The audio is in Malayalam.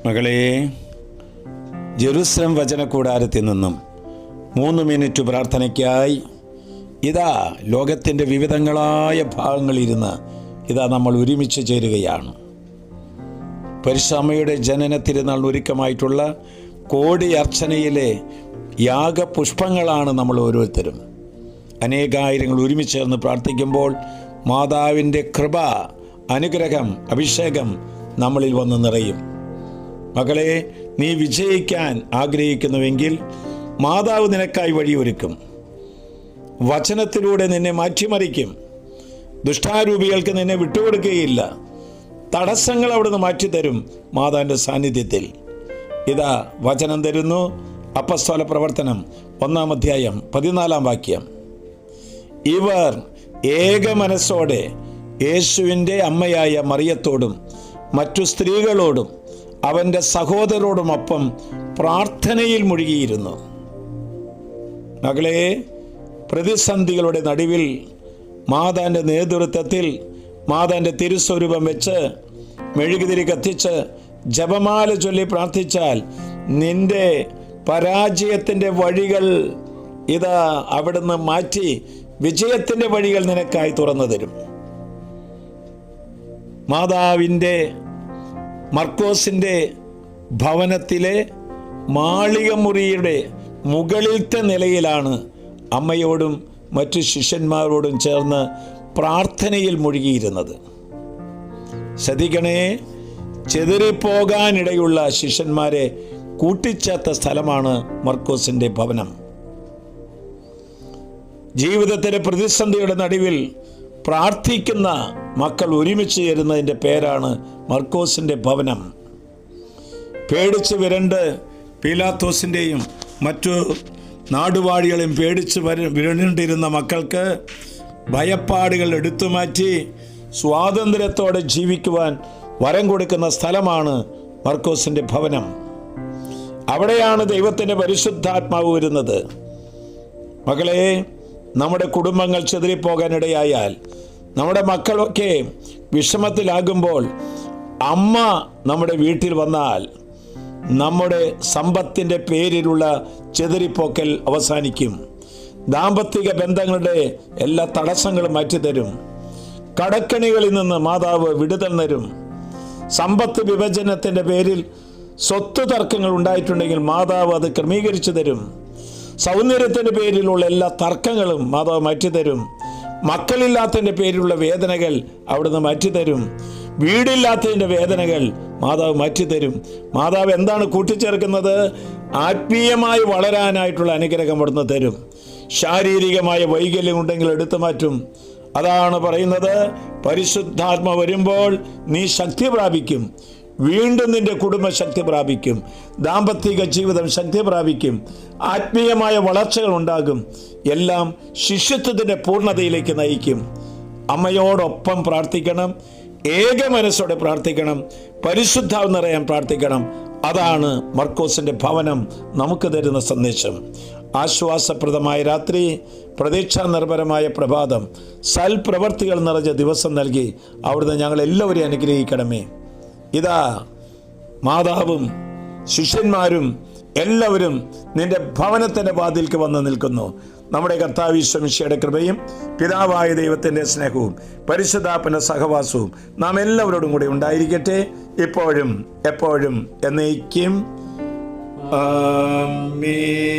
മകളെ, ജെറുസലേം വചനകൂടാരത്തിൽ നിന്നും 3 മിനിറ്റ് പ്രാർത്ഥനയ്ക്കായി ഇതാ ലോകത്തിൻ്റെ വിവിധങ്ങളായ ഭാഗങ്ങളിലിരുന്ന് നമ്മൾ ഒരുമിച്ച് ചേരുകയാണ്. പരിശുദ്ധമ്മയുടെ ജനന തിരുനാൾ ഒരുക്കമായിട്ടുള്ള കോടി അർച്ചനയിലെ യാഗപുഷ്പങ്ങളാണ് നമ്മൾ ഓരോരുത്തരും. അനേകായിരങ്ങൾ ഒരുമിച്ച് ചേർന്ന് പ്രാർത്ഥിക്കുമ്പോൾ മാതാവിൻ്റെ കൃപ, അനുഗ്രഹം, അഭിഷേകം നമ്മളിൽ വന്ന് നിറയും. മകളെ, നീ വിജയിക്കാൻ ആഗ്രഹിക്കുന്നുവെങ്കിൽ മാതാവ് നിനക്കായി വഴിയൊരുക്കും. വചനത്തിലൂടെ നിന്നെ മാറ്റിമറിക്കും. ദുഷ്ടാരൂപികൾക്ക് നിന്നെ വിട്ടുകൊടുക്കുകയില്ല. തടസ്സങ്ങൾ അവിടുന്ന് മാറ്റിത്തരും മാതാവിൻ്റെ സാന്നിധ്യത്തിൽ. ഇതാ വചനം തരുന്നു. അപ്പസ്തോല പ്രവർത്തനം 1-ാം അധ്യായം 14-ാം വാക്യം. ഇവർ ഏക മനസ്സോടെ യേശുവിൻ്റെ അമ്മയായ മറിയത്തോടും മറ്റു സ്ത്രീകളോടും അവൻ്റെ സഹോദരോടുമൊപ്പം പ്രാർത്ഥനയിൽ മുഴുകിയിരുന്നു. മകളെ, പ്രതിസന്ധികളുടെ നടുവിൽ മാതാവിൻ്റെ നേതൃത്വത്തിൽ മാതാവിൻ്റെ തിരുസ്വരൂപം വെച്ച് മെഴുകുതിരി കത്തിച്ച് ജപമാല ചൊല്ലി പ്രാർത്ഥിച്ചാൽ നിന്റെ പരാജയത്തിൻ്റെ വഴികൾ അവിടുന്ന് മാറ്റി വിജയത്തിൻ്റെ വഴികൾ നിനക്കായി തുറന്നു തരും. മാതാവിൻ്റെ മർക്കോസിൻ്റെ ഭവനത്തിലെ മാളികമുറിയുടെ മുകളിലത്തെ നിലയിലാണ് അമ്മയോടും മറ്റു ശിഷ്യന്മാരോടും ചേർന്ന് പ്രാർത്ഥനയിൽ മുഴുകിയിരുന്നത്. ശ്രദ്ധിക്കണേ, ചെതറിപ്പോകാനിടയുള്ള ശിഷ്യന്മാരെ കൂട്ടിച്ചേർത്ത സ്ഥലമാണ് മർക്കോസിൻ്റെ ഭവനം. ജീവിതത്തിലെ പ്രതിസന്ധിയുടെ നടുവിൽ പ്രാർത്ഥിക്കുന്ന മക്കൾ ഒരുമിച്ച് ചേരുന്നതിൻ്റെ പേരാണ് മർക്കോസിൻ്റെ ഭവനം. പേടിച്ച് വിരണ്ട് പീലാത്തോസിൻ്റെയും മറ്റു നാടുവാഴികളെയും പേടിച്ച് വിരണ്ടിരുന്ന മക്കൾക്ക് ഭയപ്പാടുകൾ എടുത്തുമാറ്റി സ്വാതന്ത്ര്യത്തോടെ ജീവിക്കുവാൻ വരം കൊടുക്കുന്ന സ്ഥലമാണ് മർക്കോസിൻ്റെ ഭവനം. അവിടെയാണ് ദൈവത്തിൻ്റെ പരിശുദ്ധാത്മാവ് വരുന്നത്. മകളെ, നമ്മുടെ കുടുംബങ്ങൾ ചെതറിപ്പോകാനിടയായാൽ, നമ്മുടെ മക്കളൊക്കെ വിഷമത്തിലാകുമ്പോൾ അമ്മ നമ്മുടെ വീട്ടിൽ വന്നാൽ നമ്മുടെ സമ്പത്തിൻ്റെ പേരിലുള്ള ചെതറിപ്പോക്കൽ അവസാനിക്കും. ദാമ്പത്തിക ബന്ധങ്ങളുടെ എല്ലാ തടസ്സങ്ങളും മാറ്റിത്തരും. കടക്കണികളിൽ നിന്ന് മാതാവ് വിടുതൽ തരും. സമ്പത്ത് വിഭജനത്തിൻ്റെ പേരിൽ സ്വത്ത് തർക്കങ്ങൾ ഉണ്ടായിട്ടുണ്ടെങ്കിൽ മാതാവ് അത് ക്രമീകരിച്ചു തരും. സൗന്ദര്യത്തിൻ്റെ പേരിലുള്ള എല്ലാ തർക്കങ്ങളും മാതാവ് മാറ്റിത്തരും. മക്കളില്ലാത്തതിൻ്റെ പേരിലുള്ള വേദനകൾ അവിടുന്ന് മാറ്റിത്തരും. വീടില്ലാത്തതിൻ്റെ വേദനകൾ മാതാവ് മാറ്റിത്തരും. മാതാവ് എന്താണ് കൂട്ടിച്ചേർക്കുന്നത്? ആത്മീയമായി വളരാനായിട്ടുള്ള അനുഗ്രഹം അവിടുന്ന് തരും. ശാരീരികമായ വൈകല്യം ഉണ്ടെങ്കിൽ എടുത്തു മാറ്റും. അതാണ് പറയുന്നത്, പരിശുദ്ധാത്മ വരുമ്പോൾ നീ ശക്തി പ്രാപിക്കും. വീണ്ടും നിന്റെ കുടുംബ ശക്തി പ്രാപിക്കും. ദാമ്പത്തിക ജീവിതം ശക്തി പ്രാപിക്കും. ആത്മീയമായ വളർച്ചകൾ ഉണ്ടാകും. എല്ലാം ശിഷ്യത്വത്തിൻ്റെ പൂർണ്ണതയിലേക്ക് നയിക്കും. അമ്മയോടൊപ്പം പ്രാർത്ഥിക്കണം. ഏക മനസ്സോടെ പ്രാർത്ഥിക്കണം. പരിശുദ്ധാത്മ നിറയാൻ പ്രാർത്ഥിക്കണം. അതാണ് മർക്കോസിൻ്റെ ഭവനം നമുക്ക് തരുന്ന സന്ദേശം. ആശ്വാസപ്രദമായ രാത്രി, പ്രതീക്ഷാ നിർഭരമായ പ്രഭാതം, സൽപ്രവർത്തികൾ നിറഞ്ഞ ദിവസം നൽകി അവിടുന്ന് ഞങ്ങളെല്ലാവരെയും അനുഗ്രഹിക്കണമേ. ഇതാ മാതാവും ശിഷ്യന്മാരും എല്ലാവരും നിന്റെ ഭവനത്തിൻ്റെ വാതിൽക്ക് വന്ന് നിൽക്കുന്നു. നമ്മുടെ കർത്താവ് ഈശോ മിശിഹായുടെ കൃപയും പിതാവായ ദൈവത്തിൻ്റെ സ്നേഹവും പരിശുദ്ധാത്മാവിന്റെ സഹവാസവും നാം എല്ലാവരോടും കൂടി ഉണ്ടായിരിക്കട്ടെ, ഇപ്പോഴും എപ്പോഴും എന്നേക്കും. ആമേൻ.